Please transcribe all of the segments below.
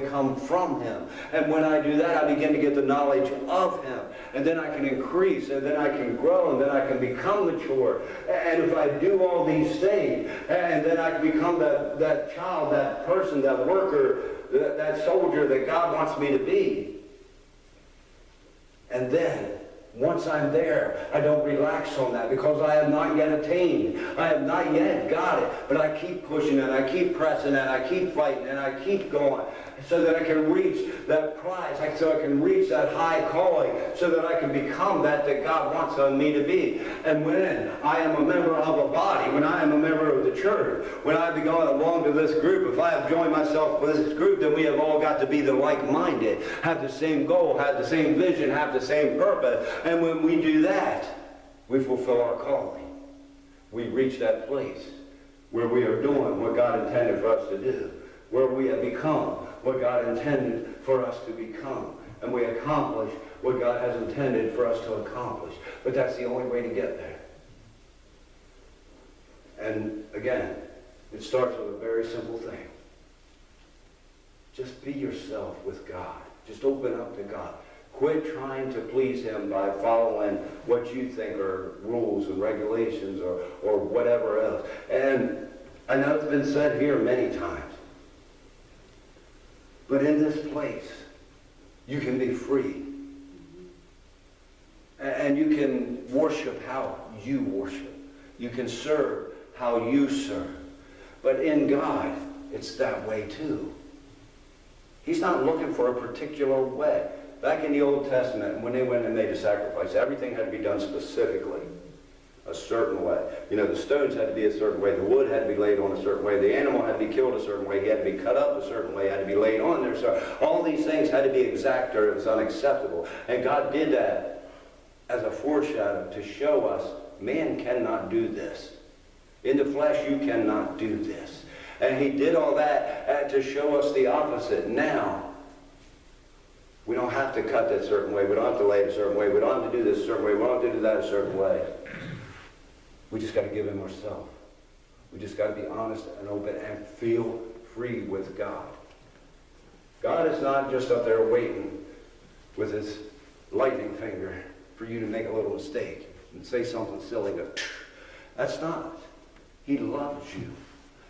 come from him. And when I do that, I begin to get the knowledge of him. And then I can increase, and then I can grow, and then I can become mature. And if I do all these things, and then I can become that child, that person, that worker, that soldier that God wants me to be. And then, once I'm there, I don't relax on that because I have not yet attained. I have not yet got it. But I keep pushing and I keep pressing and I keep fighting and I keep going so that I can reach that prize, so I can reach that high calling, so that I can become that God wants me to be. And when I am a member of a body, when I am a member of the church, when I belong to this group, if I have joined myself with this group, then we have all got to be the like-minded, have the same goal, have the same vision, have the same purpose. And when we do that, we fulfill our calling. We reach that place where we are doing what God intended for us to do, where we have become what God intended for us to become, and we accomplish what God has intended for us to accomplish. But that's the only way to get there. And again, it starts with a very simple thing. Just be yourself with God. Just open up to God. Quit trying to please him by following what you think are rules and regulations or whatever else. And I know it's been said here many times, but in this place, you can be free. And you can worship how you worship. You can serve how you serve. But in God, it's that way too. He's not looking for a particular way. Back in the Old Testament, when they went and made a sacrifice, everything had to be done specifically, a certain way. You know, the stones had to be a certain way, the wood had to be laid on a certain way, the animal had to be killed a certain way, he had to be cut up a certain way, had to be laid on there. So all these things had to be exact or it was unacceptable. And God did that as a foreshadow to show us, man cannot do this. In the flesh, you cannot do this. And he did all that to show us the opposite. Now, we don't have to cut that certain way. We don't have to lay it a certain way. We don't have to do this a certain way. We don't have to do that a certain way. We just got to give him ourselves. We just got to be honest and open and feel free with God. God is not just up there waiting with his lightning finger for you to make a little mistake and say something silly. That's not. He loves you.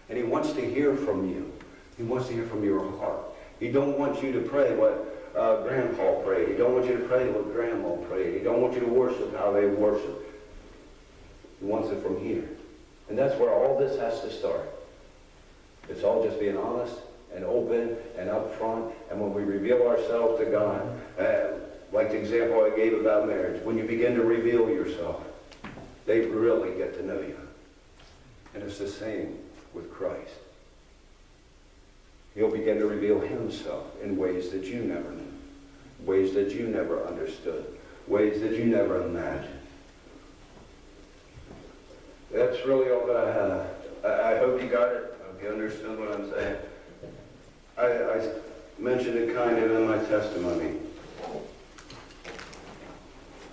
And he wants to hear from you. He wants to hear from your heart. He don't want you to pray what Grandpa prayed. He don't want you to pray what Grandma prayed. He don't want you to worship how they worship. He wants it from here. And that's where all this has to start. It's all just being honest and open and upfront. And when we reveal ourselves to God, like the example I gave about marriage, when you begin to reveal yourself, they really get to know you. And it's the same with Christ. He'll begin to reveal himself in ways that you never knew, ways that you never understood, ways that you never imagined. That's really all that I have. I hope you got it. I hope you understood what I'm saying. I mentioned it kind of in my testimony.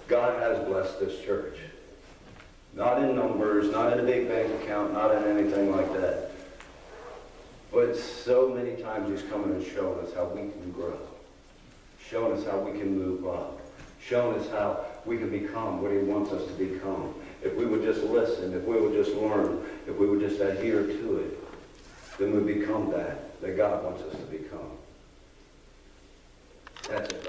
God has blessed this church. Not in numbers, not in a big bank account, not in anything like that. But so many times he's coming and showing us how we can grow, showing us how we can move up, showing us how we can become what he wants us to become. If we would just listen, if we would just learn, if we would just adhere to it, then we become that God wants us to become. That's it.